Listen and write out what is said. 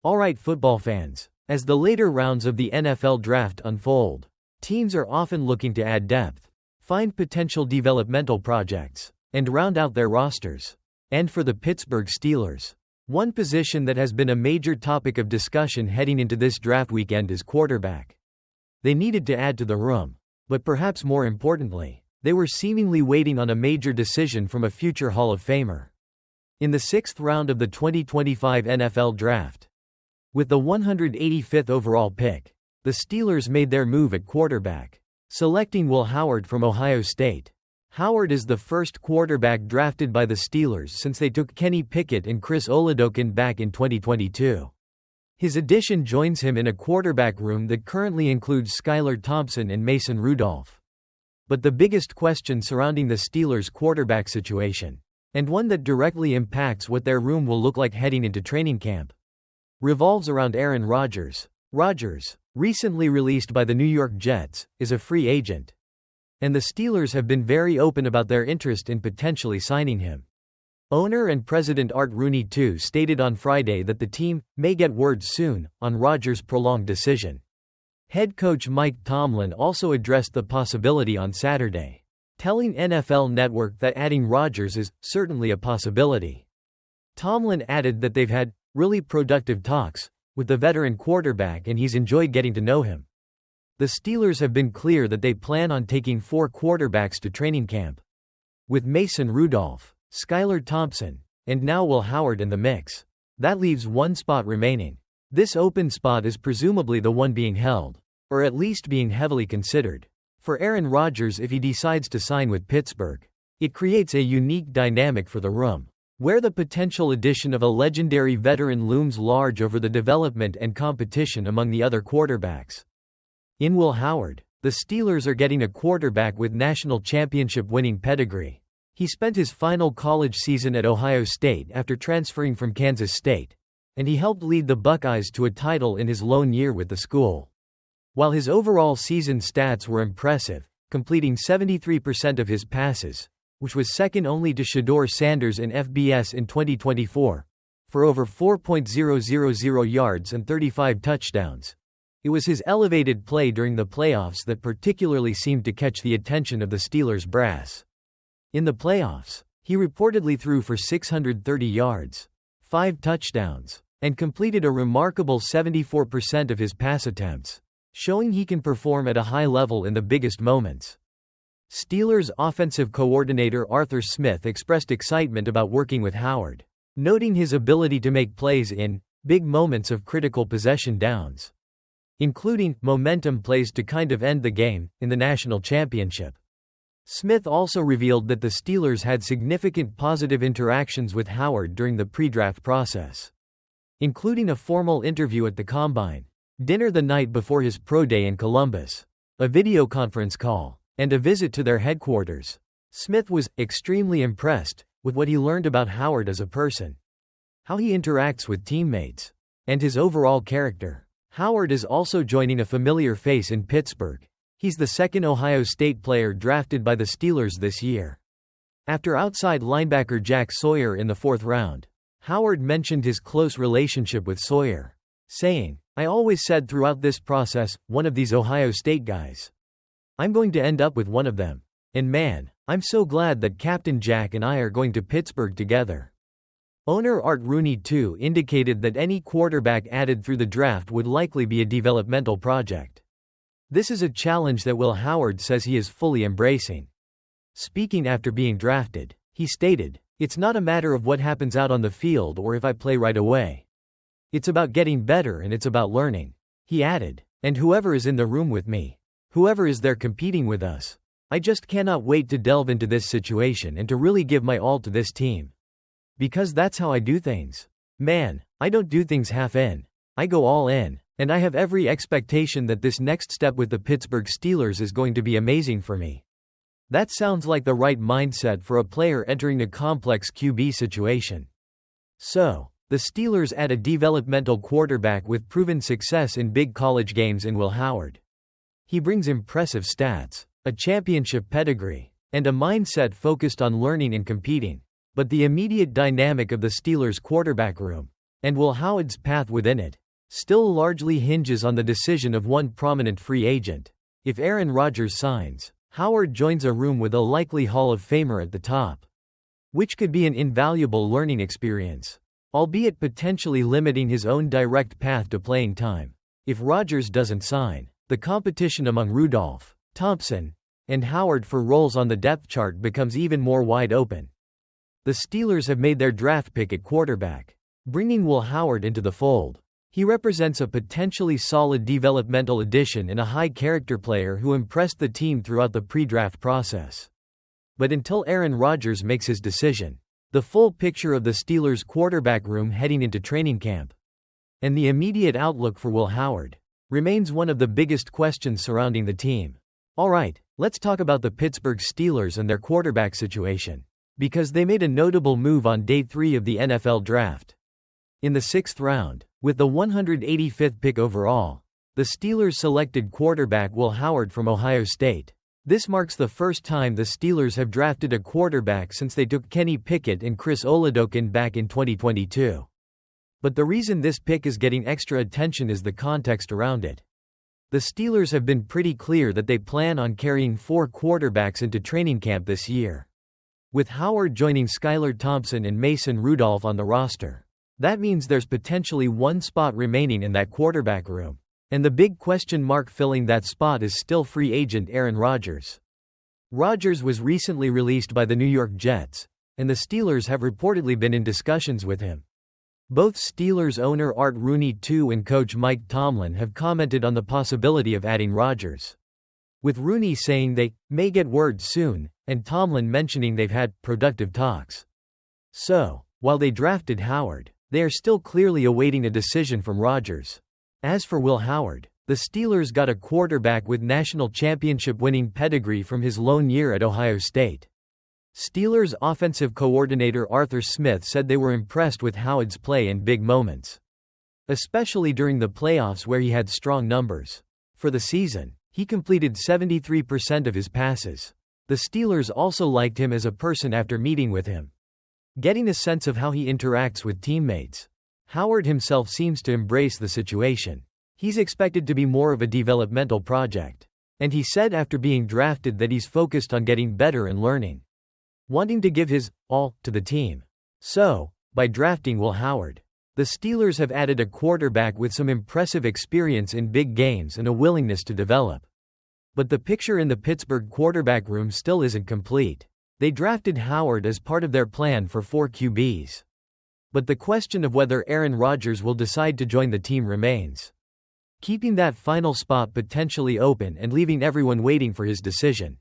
Alright, football fans, as the later rounds of the NFL draft unfold, teams are often looking to add depth, find potential developmental projects, and round out their rosters. And for the Pittsburgh Steelers, one position that has been a major topic of discussion heading into this draft weekend is quarterback. They needed to add to the room, but perhaps more importantly, they were seemingly waiting on a major decision from a future Hall of Famer. In the 6th round of the 2025 NFL Draft, with the 185th overall pick, the Steelers made their move at quarterback, selecting Will Howard from Ohio State. Howard is the first quarterback drafted by the Steelers since they took Kenny Pickett and Chris Oladokun back in 2022. His addition joins him in a quarterback room that currently includes Skylar Thompson and Mason Rudolph. But the biggest question surrounding the Steelers' quarterback situation, and one that directly impacts what their room will look like heading into training camp, revolves around Aaron Rodgers. Rodgers, recently released by the New York Jets, is a free agent, and the Steelers have been very open about their interest in potentially signing him. Owner and president Art Rooney II stated on Friday that the team may get word soon on Rodgers' prolonged decision. Head coach Mike Tomlin also addressed the possibility on Saturday, telling NFL Network that adding Rodgers is certainly a possibility. Tomlin added that they've had really productive talks with the veteran quarterback and he's enjoyed getting to know him. The Steelers have been clear that they plan on taking 4 quarterbacks to training camp, with Mason Rudolph, Skylar Thompson, and now Will Howard in the mix. That leaves one spot remaining. This open spot is presumably the one being held, or at least being heavily considered, for Aaron Rodgers if he decides to sign with Pittsburgh. It creates a unique dynamic for the room, where the potential addition of a legendary veteran looms large over the development and competition among the other quarterbacks. In Will Howard, the Steelers are getting a quarterback with national championship-winning pedigree. He spent his final college season at Ohio State after transferring from Kansas State, and he helped lead the Buckeyes to a title in his lone year with the school. While his overall season stats were impressive, completing 73% of his passes, which was second only to Shedeur Sanders in FBS in 2024, for over 4.000 yards and 35 touchdowns. It was his elevated play during the playoffs that particularly seemed to catch the attention of the Steelers brass. In the playoffs, he reportedly threw for 630 yards, 5 touchdowns, and completed a remarkable 74% of his pass attempts, showing he can perform at a high level in the biggest moments. Steelers offensive coordinator Arthur Smith expressed excitement about working with Howard, noting his ability to make plays in big moments of critical possession downs, including momentum plays to kind of end the game in the national championship. Smith also revealed that the Steelers had significant positive interactions with Howard during the pre-draft process, including a formal interview at the Combine, dinner the night before his pro day in Columbus, a video conference call, and a visit to their headquarters. Smith was extremely impressed with what he learned about Howard as a person, how he interacts with teammates, and his overall character. Howard is also joining a familiar face in Pittsburgh. He's the second Ohio State player drafted by the Steelers this year, after outside linebacker Jack Sawyer in the 4th round. Howard mentioned his close relationship with Sawyer, saying, "I always said throughout this process, one of these Ohio State guys, I'm going to end up with one of them. And man, I'm so glad that Captain Jack and I are going to Pittsburgh together." Owner Art Rooney II indicated that any quarterback added through the draft would likely be a developmental project. This is a challenge that Will Howard says he is fully embracing. Speaking after being drafted, he stated, "It's not a matter of what happens out on the field or if I play right away. It's about getting better and it's about learning." He added, "And whoever is in the room with me, whoever is there competing with us, I just cannot wait to delve into this situation and to really give my all to this team. Because that's how I do things. Man, I don't do things half in. I go all in, and I have every expectation that this next step with the Pittsburgh Steelers is going to be amazing for me." That sounds like the right mindset for a player entering a complex QB situation. So, the Steelers add a developmental quarterback with proven success in big college games in Will Howard. He brings impressive stats, a championship pedigree, and a mindset focused on learning and competing. But the immediate dynamic of the Steelers' quarterback room and Will Howard's path within it still largely hinges on the decision of one prominent free agent. If Aaron Rodgers signs, Howard joins a room with a likely Hall of Famer at the top, which could be an invaluable learning experience, albeit potentially limiting his own direct path to playing time. If Rodgers doesn't sign, the competition among Rudolph, Thompson, and Howard for roles on the depth chart becomes even more wide open. The Steelers have made their draft pick at quarterback, bringing Will Howard into the fold. He represents a potentially solid developmental addition and a high-character player who impressed the team throughout the pre-draft process. But until Aaron Rodgers makes his decision, the full picture of the Steelers' quarterback room heading into training camp, and the immediate outlook for Will Howard, remains one of the biggest questions surrounding the team. Alright, let's talk about the Pittsburgh Steelers and their quarterback situation, because they made a notable move on day 3 of the NFL Draft. In the 6th round, with the 185th pick overall, the Steelers selected quarterback Will Howard from Ohio State. This marks the first time the Steelers have drafted a quarterback since they took Kenny Pickett and Chris Oladokun back in 2022. But the reason this pick is getting extra attention is the context around it. The Steelers have been pretty clear that they plan on carrying 4 quarterbacks into training camp this year, with Howard joining Skylar Thompson and Mason Rudolph on the roster. That means there's potentially one spot remaining in that quarterback room, and the big question mark filling that spot is still free agent Aaron Rodgers. Rodgers was recently released by the New York Jets, and the Steelers have reportedly been in discussions with him. Both Steelers owner Art Rooney II and coach Mike Tomlin have commented on the possibility of adding Rodgers, with Rooney saying they may get word soon, and Tomlin mentioning they've had productive talks. So, while they drafted Howard, they are still clearly awaiting a decision from Rodgers. As for Will Howard, the Steelers got a quarterback with national championship-winning pedigree from his lone year at Ohio State. Steelers offensive coordinator Arthur Smith said they were impressed with Howard's play in big moments, especially during the playoffs where he had strong numbers. For the season, he completed 73% of his passes. The Steelers also liked him as a person after meeting with him, getting a sense of how he interacts with teammates. Howard himself seems to embrace the situation. He's expected to be more of a developmental project, and he said after being drafted that he's focused on getting better and learning, wanting to give his all to the team. So, by drafting Will Howard, the Steelers have added a quarterback with some impressive experience in big games and a willingness to develop. But the picture in the Pittsburgh quarterback room still isn't complete. They drafted Howard as part of their plan for 4 QBs. But the question of whether Aaron Rodgers will decide to join the team remains, keeping that final spot potentially open and leaving everyone waiting for his decision.